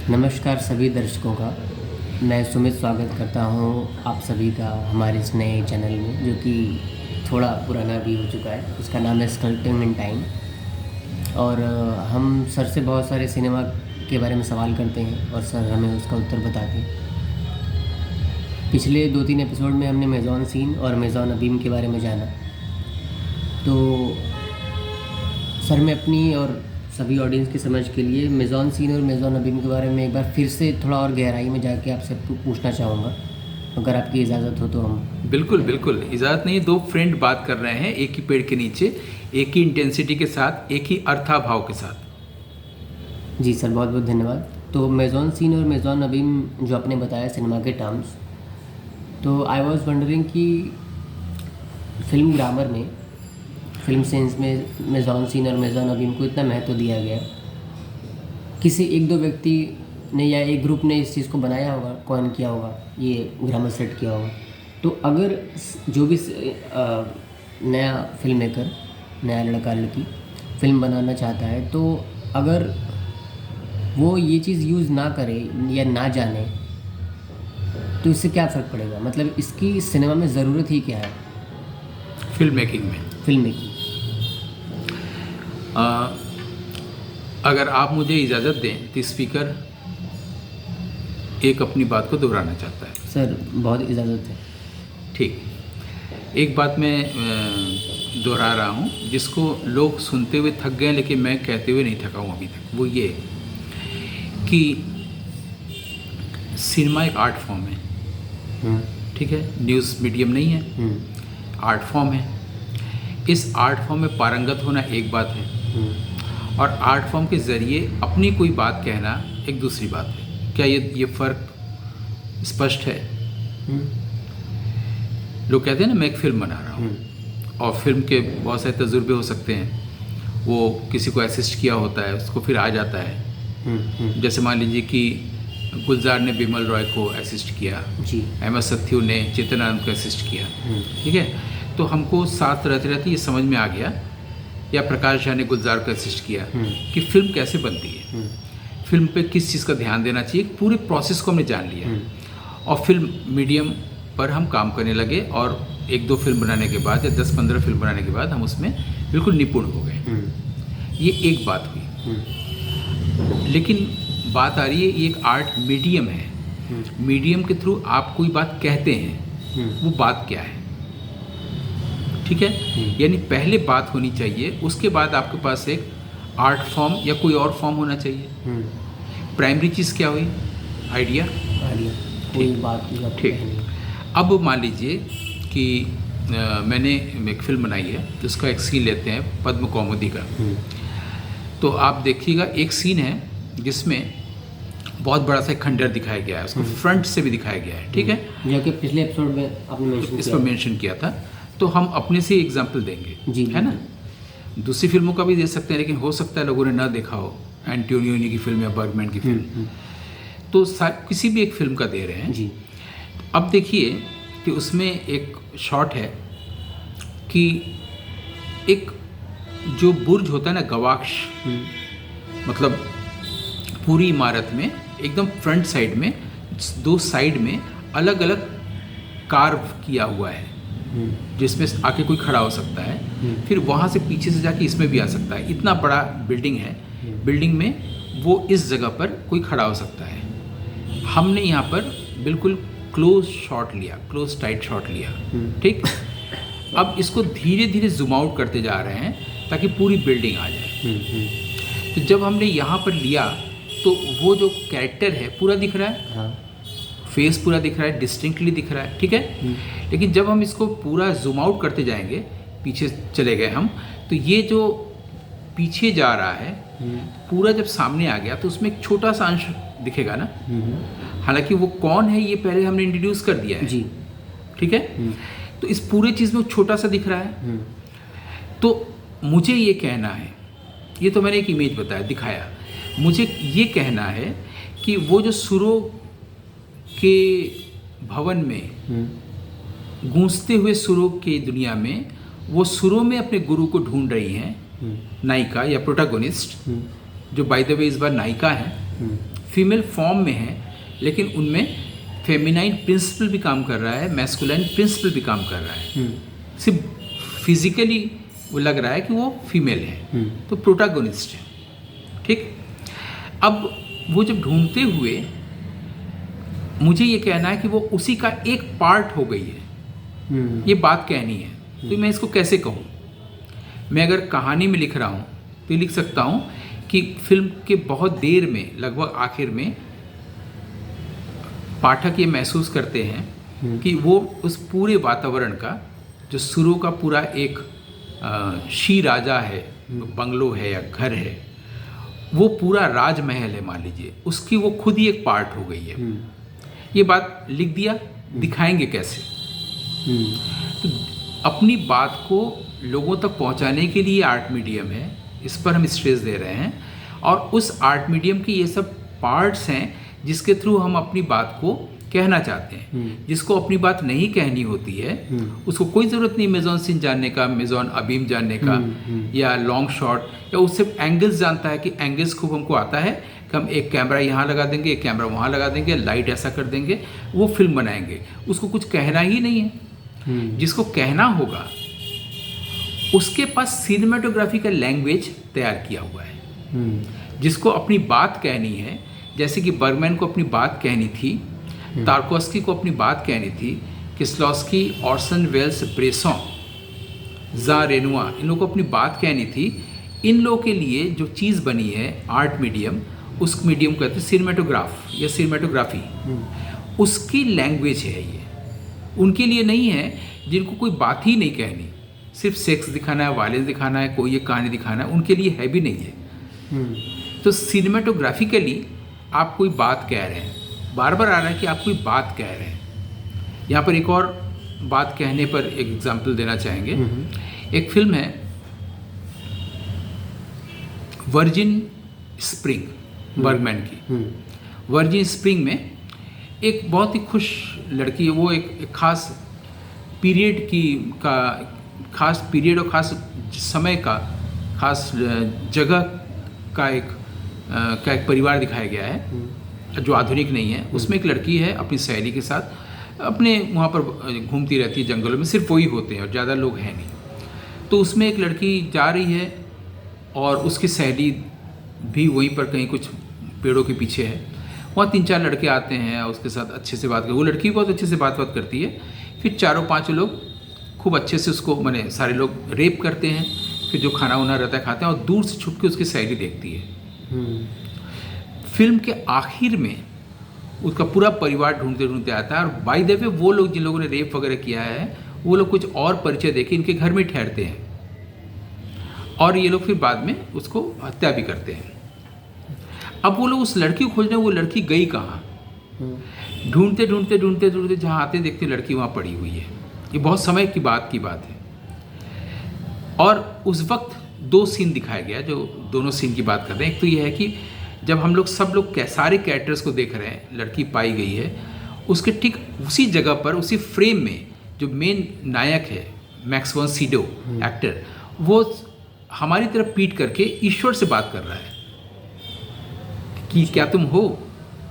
नमस्कार सभी दर्शकों का। मैं सुमित स्वागत करता हूं आप सभी का हमारे इस नए चैनल में, जो कि थोड़ा पुराना भी हो चुका है। उसका नाम है स्कल्पटिंग इन टाइम। और हम सर से बहुत सारे सिनेमा के बारे में सवाल करते हैं और सर हमें उसका उत्तर बताते हैं। पिछले 2-3 एपिसोड में हमने मेज़ॉन सीन और मेज़ॉन अबीम के बारे में जाना। तो सर मैं अपनी और सभी ऑडियंस की समझ के लिए मेज़ॉन सीन और मेज़ॉन अबीम के बारे में एक बार फिर से थोड़ा और गहराई में जाके आपसे पूछना चाहूँगा, अगर आपकी इजाज़त हो तो। हम बिल्कुल बिल्कुल, इजाज़त नहीं। दो फ्रेंड बात कर रहे हैं एक ही पेड़ के नीचे, एक ही इंटेंसिटी के साथ, एक ही अर्थाभाव के साथ। जी सर, बहुत बहुत धन्यवाद। तो मेज़ॉन सीन और मेज़ॉन अबीम जो आपने बताया सिनेमा के टर्म्स, तो आई वॉज वंडरिंग कि फिल्म ग्रामर में, फिल्म सेंस में मेज़ॉन सीन और मेज़ॉन अबीम को इतना महत्व दिया गया, किसी एक दो व्यक्ति ने या एक ग्रुप ने इस चीज़ को बनाया होगा, कॉइन किया होगा, ये ग्रामर सेट किया होगा। तो अगर जो भी नया फिल्म मेकर, नया लड़का लड़की फिल्म बनाना चाहता है, तो अगर वो ये चीज़ यूज़ ना करे या ना जाने, तो इससे क्या फ़र्क पड़ेगा? मतलब इसकी सिनेमा में ज़रूरत ही क्या है फिल्म मेकिंग में? Film making. अगर आप मुझे इजाज़त दें तो स्पीकर एक अपनी बात को दोहराना चाहता है। सर बहुत इजाज़त है। ठीक, एक बात मैं दोहरा रहा हूँ जिसको लोग सुनते हुए थक गए, लेकिन मैं कहते हुए नहीं थका हूँ अभी तक। वो ये कि सिनेमा एक आर्ट फॉर्म है, ठीक है? न्यूज़ मीडियम नहीं है, आर्ट फॉर्म है। इस आर्ट फॉर्म में पारंगत होना एक बात है, और आर्ट फॉर्म के ज़रिए अपनी कोई बात कहना एक दूसरी बात है। क्या ये फ़र्क स्पष्ट है? लोग कहते हैं ना, मैं एक फ़िल्म बना रहा हूँ, और फिल्म के बहुत सारे तजुर्बे हो सकते हैं। वो किसी को असिस्ट किया होता है, उसको फिर आ जाता है। जैसे मान लीजिए कि गुलजार ने बिमल रॉय को असिस्ट किया, अहमद सत्थू ने चेतन आनंद को असिस्ट किया, ठीक है? तो हमको साथ रहते रहते ये समझ में आ गया, या प्रकाश झा ने गुलजार को असिस्ट किया, कि फिल्म कैसे बनती है, फिल्म पे किस चीज़ का ध्यान देना चाहिए। पूरे प्रोसेस को हमने जान लिया, और फिल्म मीडियम पर हम काम करने लगे, और 1-2 फिल्म बनाने के बाद या 10-15 फिल्म बनाने के बाद हम उसमें बिल्कुल निपुण हो गए। ये एक बात हुई। लेकिन बात आ रही है, ये एक आर्ट मीडियम है, मीडियम के थ्रू आप कोई बात कहते हैं, वो बात क्या है? ठीक है? यानी पहले बात होनी चाहिए, उसके बाद आपके पास एक आर्ट फॉर्म या कोई और फॉर्म होना चाहिए। प्राइमरी चीज़ क्या हुई? आइडिया। कोई बात। ठीक। अब मान लीजिए कि मैंने एक फिल्म बनाई है, तो उसका एक सीन लेते हैं पद्म कौमुदी का। तो आप देखिएगा, एक सीन है जिसमें बहुत बड़ा सा खंडर दिखाया गया है, उसको फ्रंट से भी दिखाया गया है, ठीक है? जो कि पिछले एपिसोड में आपने इस पर मेंशन किया था। तो हम अपने से एग्जाम्पल देंगे, है ना? दूसरी फिल्मों का भी दे सकते हैं, लेकिन हो सकता है लोगों ने ना देखा हो, एंटोनियोनी की फिल्म या बर्गमैन की फिल्म। तो किसी भी एक फिल्म का दे रहे हैं। अब देखिए कि उसमें एक शॉट है कि एक जो बुर्ज होता है ना, गवाक्ष, मतलब पूरी इमारत में एकदम फ्रंट साइड में 2 साइड में अलग अलग कार्व किया हुआ है, जिसमें आके कोई खड़ा हो सकता है, फिर वहाँ से पीछे से जाके इसमें भी आ सकता है। इतना बड़ा बिल्डिंग है, बिल्डिंग में वो इस जगह पर कोई खड़ा हो सकता है। हमने यहाँ पर बिल्कुल क्लोज शॉट लिया, क्लोज टाइट शॉट लिया, ठीक? अब इसको धीरे धीरे जूम आउट करते जा रहे हैं ताकि पूरी बिल्डिंग आ जाए। तो जब हमने यहाँ पर लिया, तो वो जो कैरेक्टर है पूरा दिख रहा है, फेस पूरा दिख रहा है, डिस्टिंक्टली दिख रहा है, ठीक है? लेकिन जब हम इसको पूरा जूम आउट करते जाएंगे, पीछे चले गए हम, तो ये जो पीछे जा रहा है पूरा जब सामने आ गया, तो उसमें एक छोटा सा अंश दिखेगा ना। हालांकि वो कौन है ये पहले हमने इंट्रोड्यूस कर दिया है, ठीक है? तो इस पूरे चीज़ में वो छोटा सा दिख रहा है। तो मुझे ये कहना है, ये तो मैंने एक इमेज बताया, दिखाया, मुझे ये कहना है कि वो जो सुरों के भवन में, गूंजते हुए सुरों की दुनिया में, वो सुरों में अपने गुरु को ढूंढ रही हैं नायिका या प्रोटैगोनिस्ट, जो बाय द वे इस बार नायिका है फीमेल फॉर्म में हैं, लेकिन उनमें फेमिनाइन प्रिंसिपल भी काम कर रहा है, मैस्कुलाइन प्रिंसिपल भी काम कर रहा है। सिर्फ फिजिकली वो लग रहा है कि वो फीमेल है, तो प्रोटागोनिस्ट है। ठीक, अब वो जब ढूंढते हुए, मुझे ये कहना है कि वो उसी का एक पार्ट हो गई है, ये बात कहनी है। तो मैं इसको कैसे कहूँ? मैं अगर कहानी में लिख रहा हूँ तो लिख सकता हूँ कि फिल्म के बहुत देर में, लगभग आखिर में, पाठक ये महसूस करते हैं कि वो उस पूरे वातावरण का, जो सुरों का पूरा एक शी राजा है, बंगलो है या घर है, वो पूरा राजमहल है मान लीजिए, उसकी वो खुद ही एक पार्ट हो गई है। ये बात लिख दिया, दिखाएंगे कैसे? तो अपनी बात को लोगों तक पहुंचाने के लिए आर्ट मीडियम है, इस पर हम स्ट्रेस दे रहे हैं। और उस आर्ट मीडियम के ये सब पार्ट्स हैं जिसके थ्रू हम अपनी बात को कहना चाहते हैं। जिसको अपनी बात नहीं कहनी होती है उसको कोई ज़रूरत नहीं मेजॉन सीन जानने का, मेजॉन अबीम जानने का, या लॉन्ग शॉट, या उससे एंगल्स जानता है कि एंगल्स खूब हमको आता है कि हम एक कैमरा यहाँ लगा देंगे, एक कैमरा वहाँ लगा देंगे, लाइट ऐसा कर देंगे, वो फिल्म बनाएंगे। उसको कुछ कहना ही नहीं है। जिसको कहना होगा उसके पास सिनेमेटोग्राफी का लैंग्वेज तैयार किया हुआ है। जिसको अपनी बात कहनी है, जैसे कि बर्गमैन को अपनी बात कहनी थी, तार्कोस्की को अपनी बात कहनी थी, किस्लॉस्की, ऑर्सन वेल्स, ब्रेसॉन, जा रेनुआ, इन लोगों को अपनी बात कहनी थी। इन लोगों के लिए जो चीज़ बनी है आर्ट मीडियम, उस मीडियम को कहते हैं सिनेमेटोग्राफ या सिनेमेटोग्राफी। उसकी लैंग्वेज है ये। उनके लिए नहीं है जिनको कोई बात ही नहीं कहनी, सिर्फ सेक्स दिखाना है, वायलेंस दिखाना है, कोई एक कहानी दिखाना है, उनके लिए है भी नहीं है। तो सिनेमेटोग्राफिकली आप कोई बात कह रहे हैं, बार बार आ रहा है कि आप कोई बात कह रहे हैं। यहाँ पर एक और बात कहने पर एक एग्जाम्पल देना चाहेंगे। एक फिल्म है वर्जिन स्प्रिंग, बर्गमैन की। वर्जिन स्प्रिंग में एक बहुत ही खुश लड़की है, वो एक खास पीरियड का खास पीरियड और खास समय का, खास जगह का एक परिवार दिखाया गया है जो आधुनिक नहीं है। उसमें एक लड़की है अपनी सहेली के साथ, अपने वहाँ पर घूमती रहती है जंगलों में, सिर्फ वही होते हैं और ज़्यादा लोग हैं नहीं। तो उसमें एक लड़की जा रही है और उसकी सहेली भी वहीं पर कहीं कुछ पेड़ों के पीछे है। वहाँ 3-4 लड़के आते हैं और उसके साथ अच्छे से बात कर, वो लड़की बहुत अच्छे से बात करती है। फिर 4-5 लोग खूब अच्छे से उसको, माने सारे लोग रेप करते हैं। फिर जो खाना वाना रहता है खाते हैं, और दूर से छुप के उसकी सहेली देखती है। फिल्म के आखिर में उसका पूरा परिवार ढूंढते ढूंढते आता है, और बाय द वे वो लोग जिन लोगों ने रेप वगैरह किया है वो लोग कुछ और परिचय देके इनके घर में ठहरते हैं, और ये लोग फिर बाद में उसको हत्या भी करते हैं। अब वो लोग उस लड़की को खोज रहे हैं, वो लड़की गई कहाँ? ढूंढते ढूंढते ढूंढते ढूंढते जहाँ आते देखते लड़की वहाँ पड़ी हुई है। ये बहुत समय की बात है। और उस वक्त 2 सीन दिखाया गया, जो दोनों सीन की बात कर रहे हैं। एक तो ये है कि जब हम लोग सब लोग सारे कैरेक्टर्स को देख रहे हैं, लड़की पाई गई है, उसके ठीक उसी जगह पर, उसी फ्रेम में जो मेन नायक है मैक्स वन सीडो एक्टर, वो हमारी तरफ पीट करके ईश्वर से बात कर रहा है कि क्या तुम हो,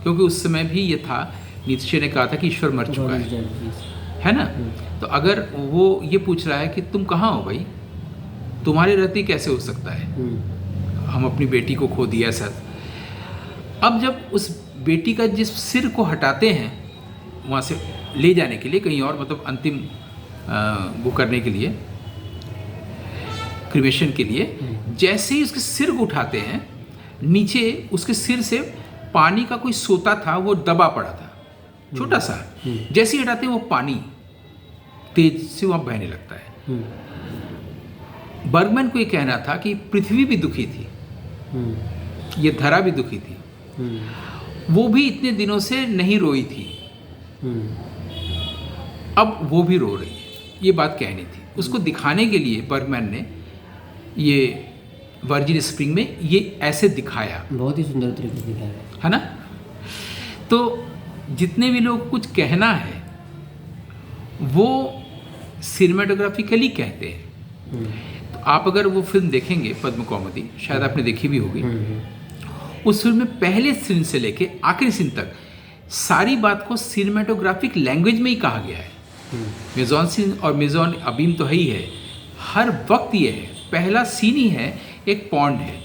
क्योंकि उस समय भी ये था, नीत्शे ने कहा था कि ईश्वर मर चुका है ना। तो अगर वो ये पूछ रहा है कि तुम कहाँ हो भाई, तुम्हारे रहते कैसे हो सकता है, हम अपनी बेटी को खो दिया सर। अब जब उस बेटी का जिस सिर को हटाते हैं वहाँ से ले जाने के लिए कहीं और, मतलब अंतिम वो करने के लिए, क्रिमेशन के लिए, जैसे ही उसके सिर को उठाते हैं, नीचे उसके सिर से पानी का कोई सोता था, वो दबा पड़ा था छोटा सा। जैसे ही हटाते हैं वो पानी तेज से वहाँ बहने लगता है। बर्गमैन को ये कहना था कि पृथ्वी भी दुखी थी, ये धरा भी दुखी थी, वो भी इतने दिनों से नहीं रोई थी, अब वो भी रो रही है, ये बात कहनी थी। उसको दिखाने के लिए बर्गमैन ने ये वर्जिन स्प्रिंग में ये ऐसे दिखाया, बहुत ही सुंदर तरीके से दिखाया है ना। तो जितने भी लोग कुछ कहना है वो सिनेमेटोग्राफिकली कहते हैं। तो आप अगर वो फिल्म देखेंगे, पद्म कौमुदी, शायद आपने देखी भी होगी, उस फिल्म में पहले सीन से लेके आखिरी सीन तक सारी बात को सिनेमेटोग्राफिक लैंग्वेज में ही कहा गया है। मेजॉन सीन और मेजॉन अबीम तो है ही है, हर वक्त ये है, पहला सीन ही है एक पॉन्ड है।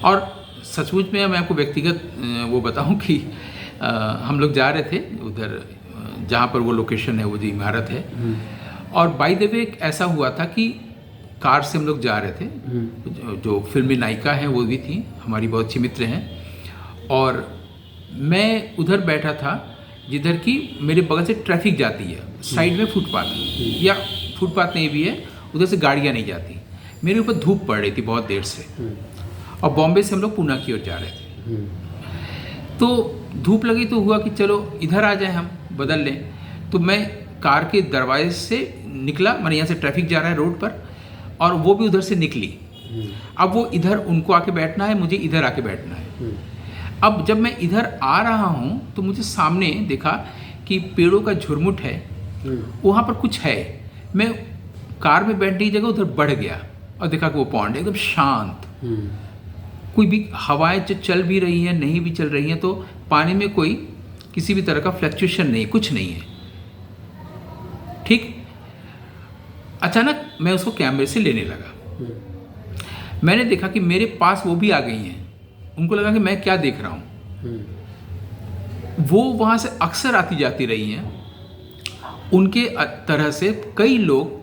और सचमुच में मैं आपको व्यक्तिगत वो बताऊं कि हम लोग जा रहे थे उधर जहाँ पर वो लोकेशन है, वो जो इमारत है, और बाय द वे ऐसा हुआ था कि कार से हम लोग जा रहे थे, जो फिल्मी नायिका हैं वो भी थी, हमारी बहुत अच्छी मित्र हैं, और मैं उधर बैठा था जिधर की मेरे बगल से ट्रैफिक जाती है, साइड में फुटपाथ या फुटपाथ नहीं भी है, उधर से गाड़ियाँ नहीं जाती। मेरे ऊपर धूप पड़ रही थी बहुत देर से, और बॉम्बे से हम लोग पूना की ओर जा रहे थे। तो धूप लगी तो हुआ कि चलो इधर आ जाए, हम बदल लें। तो मैं कार के दरवाजे से निकला, मैंने यहाँ से ट्रैफिक जा रहा है रोड पर, और वो भी उधर से निकली। अब वो इधर उनको आके बैठना है, मुझे इधर आके बैठना है। अब जब मैं इधर आ रहा हूँ तो मुझे सामने देखा कि पेड़ों का झुरमुट है, वहाँ पर कुछ है। मैं कार में बैठने की जगह उधर बढ़ गया और देखा कि वो पॉन्ड एकदम शांत, कोई भी हवाएं जो चल भी रही हैं नहीं भी चल रही हैं, तो पानी में कोई किसी भी तरह का फ्लक्चुएशन नहीं, कुछ नहीं है। ठीक, अचानक मैं उसको कैमरे से लेने लगा। मैंने देखा कि मेरे पास वो भी आ गई हैं। उनको लगा कि मैं क्या देख रहा हूँ। वो वहाँ से अक्सर आती जाती रही हैं। उनके तरह से कई लोग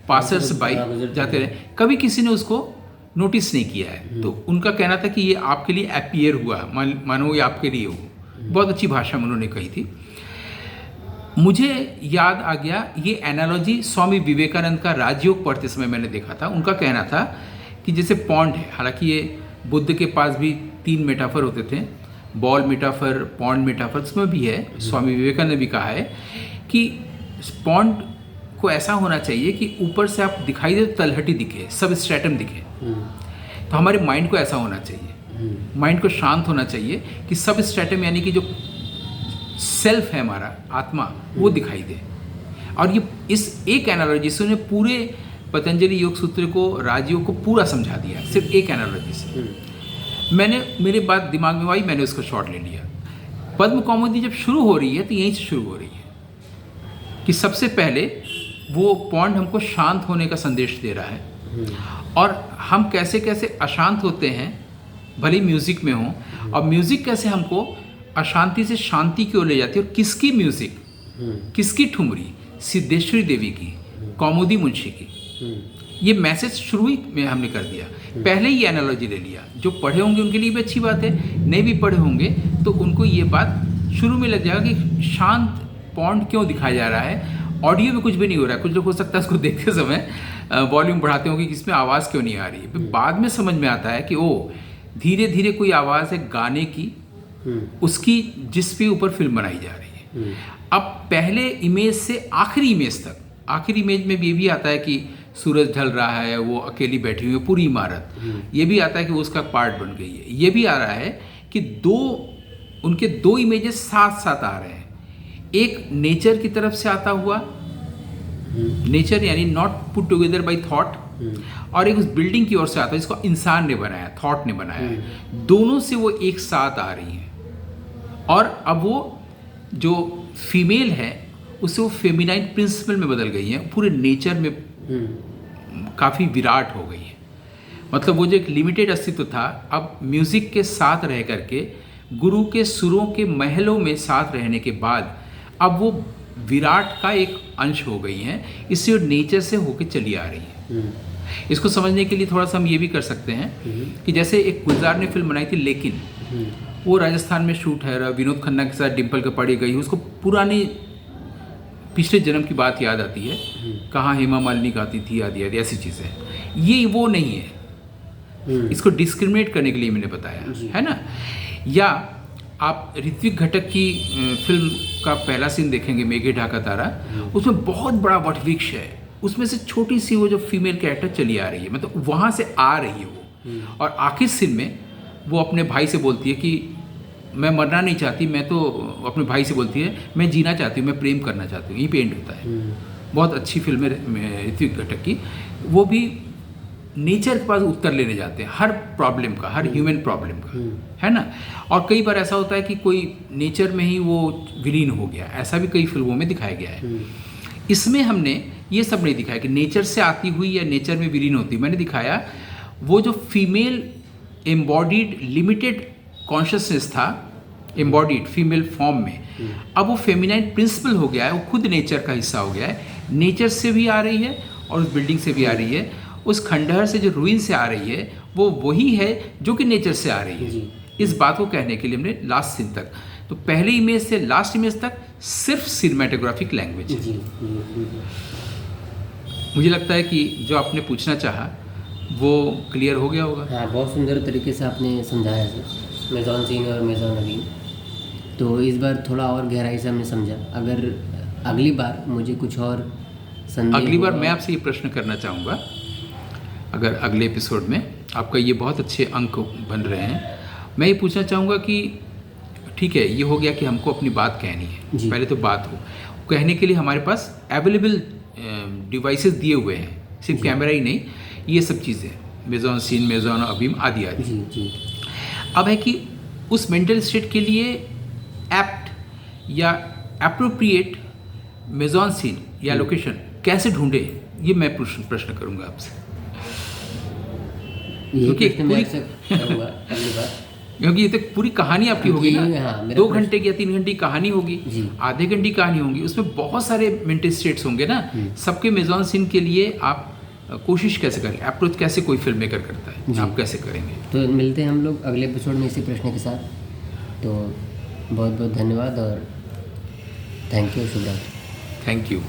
पासर्स बाई जाते रहे, कभी किसी ने उसको नोटिस नहीं किया है। तो उनका कहना था कि ये आपके लिए अपीयर हुआ, मानो ये आपके लिए हो। बहुत अच्छी भाषा में उन्होंने कही थी। मुझे याद आ गया ये एनालॉजी स्वामी विवेकानंद का राजयोग पढ़ते समय मैंने देखा था। उनका कहना था कि जैसे पॉन्ड है, हालांकि ये बुद्ध के पास भी 3 मेटाफर होते थे, बॉल मेटाफर, पॉन्ड मेटाफर, उसमें भी है। स्वामी विवेकानंद ने भी कहा है कि पॉन्ड को ऐसा होना चाहिए कि ऊपर से आप दिखाई दे तो तलहटी दिखे, सब स्ट्रेटम दिखे। तो हमारे माइंड को ऐसा होना चाहिए, माइंड को शांत होना चाहिए कि सब स्ट्रेटम यानी कि जो सेल्फ है हमारा आत्मा, वो दिखाई दे। और ये इस एक एनालॉजी से उन्हें पूरे पतंजलि योग सूत्र को, राजयोग को पूरा समझा दिया, सिर्फ एक एनालॉजी से। मैंने, मेरे बात दिमाग में आई, मैंने उसको शॉट ले लिया। पद्म कौमुदी जब शुरू हो रही है तो यहीं से शुरू हो रही है कि सबसे पहले वो पॉन्ड हमको शांत होने का संदेश दे रहा है, और हम कैसे कैसे अशांत होते हैं भले म्यूज़िक में हो, और म्यूज़िक कैसे हमको अशांति से शांति की ओर ले जाती है। और किसकी म्यूज़िक, किसकी ठुमरी, सिद्धेश्वरी देवी की, कौमुदी मुंशी की। ये मैसेज शुरू ही में हमने कर दिया, पहले ही एनालॉजी ले लिया। जो पढ़े होंगे उनके लिए भी अच्छी बात है, नहीं भी पढ़े होंगे तो उनको ये बात शुरू में लग जाएगा कि शांत पॉन्ड क्यों दिखाया जा रहा है। ऑडियो में कुछ भी नहीं हो रहा है। कुछ लोग हो सकता है उसको देखते समय वॉल्यूम बढ़ाते होंगे कि इसमें आवाज़ क्यों नहीं आ रही है। बाद में समझ में आता है कि ओ धीरे धीरे कोई आवाज़ है गाने की, उसकी जिस पे ऊपर फिल्म बनाई जा रही है। अब पहले इमेज से आखिरी इमेज तक, आखिरी इमेज में भी ये भी आता है कि सूरज ढल रहा है, वो अकेली बैठी हुई है, पूरी इमारत। ये भी आता है कि वो उसका पार्ट बन गई है। ये भी आ रहा है कि उनके दो इमेजेस साथ साथ आ रहे हैं। एक नेचर की तरफ से आता हुआ, नेचर यानी not put together by thought, और एक उस बिल्डिंग की ओर से आता है जिसको इंसान ने बनाया, थॉट ने बनाया है। दोनों से वो एक साथ आ रही हैं। और अब वो जो फीमेल है उससे वो फेमिनाइन प्रिंसिपल में बदल गई हैं, पूरे नेचर में काफ़ी विराट हो गई है। मतलब वो जो एक लिमिटेड अस्तित्व था, अब म्यूज़िक के साथ रह करके, गुरु के सुरों के महलों में साथ रहने के बाद अब वो विराट का एक अंश हो गई हैं। इससे नेचर से होके चली आ रही है। इसको समझने के लिए थोड़ा सा हम ये भी कर सकते हैं कि जैसे एक गुलजार ने फिल्म बनाई थी लेकिन, वो राजस्थान में शूट है, विनोद खन्ना के साथ डिम्पल कपाड़ी गई, उसको पुरानी पिछले जन्म की बात याद आती है, कहाँ हेमा मालिनी गाती थी, आदि आदि ऐसी चीज़ें। ये वो नहीं है, इसको डिस्क्रिमिनेट करने के लिए मैंने बताया है ना। या आप ऋत्विक घटक की फिल्म का पहला सीन देखेंगे, मेघे ढाका तारा, उसमें बहुत बड़ा वटवृक्ष है, उसमें से छोटी सी वो जो फीमेल कैरेक्टर चली आ रही है, मतलब वहाँ से आ रही है वो। और आखिर सीन में वो अपने भाई से बोलती है कि मैं मरना नहीं चाहती, मैं तो अपने भाई से बोलती है मैं जीना चाहती हूँ, मैं प्रेम करना चाहती हूँ। यही पे एंड होता है। बहुत अच्छी फिल्म है ऋत्विक घटक की। वो भी नेचर के पास उत्तर लेने जाते हैं हर प्रॉब्लम का, हर ह्यूमन प्रॉब्लम का, है ना। और कई बार ऐसा होता है कि कोई नेचर में ही वो विलीन हो गया, ऐसा भी कई फिल्मों में दिखाया गया है। इसमें हमने ये सब नहीं दिखाया कि नेचर से आती हुई या नेचर में विलीन होती। मैंने दिखाया वो जो फीमेल एम्बॉडीड लिमिटेड कॉन्शियसनेस था, एम्बॉडीड फीमेल फॉर्म में, अब वो फेमिनाइन प्रिंसिपल हो गया है, वो खुद नेचर का हिस्सा हो गया है। नेचर से भी आ रही है और उस बिल्डिंग से भी आ रही है, उस खंडहर से जो रूइन से आ रही है वो वही है जो कि नेचर से आ रही है। इस बात को कहने के लिए हमने लास्ट सीन तक, तो पहली इमेज से लास्ट इमेज तक सिर्फ सिनेमेटोग्राफिक लैंग्वेज है। मुझे लगता है कि जो आपने पूछना चाहा वो क्लियर हो गया होगा। हाँ, बहुत सुंदर तरीके से आपने समझाया सर, मेजॉन सीन और मेजॉन नवीन। तो इस बार थोड़ा और गहराई से हमने समझा। अगर अगली बार मुझे कुछ और संदेह अगली बार मैं आपसे ये प्रश्न करना चाहूँगा, अगर अगले एपिसोड में आपका ये बहुत अच्छे अंक बन रहे हैं, मैं ये पूछना चाहूँगा कि ठीक है, ये हो गया कि हमको अपनी बात कहनी है, पहले तो बात हो, कहने के लिए हमारे पास अवेलेबल डिवाइसेस दिए हुए हैं, सिर्फ कैमरा ही नहीं, ये सब चीज़ें मेजॉन सीन, मेजॉन अबीम आदि आदि। अब है कि उस मेंटल स्टेट के लिए एप्ट या एप्रोप्रिएट मेजॉन सीन या लोकेशन कैसे ढूंढे, ये मैं प्रश्न करूँगा आपसे। क्योंकि ये तो पूरी कहानी आपकी होगी ना, 2 घंटे की या 3 घंटे की कहानी होगी, आधे घंटे की कहानी होगी, उसमें बहुत सारे मेंटल स्टेट्स होंगे ना। सबके मेजॉन सीन के लिए आप कोशिश कैसे करेंगे, अप्रोच कैसे कोई फिल्म मेकर करता है, आप कैसे करेंगे? तो मिलते हैं हम लोग अगले एपिसोड में इसी प्रश्न के साथ। तो बहुत बहुत धन्यवाद और थैंक यू, शुभ रात्रि। Thank you.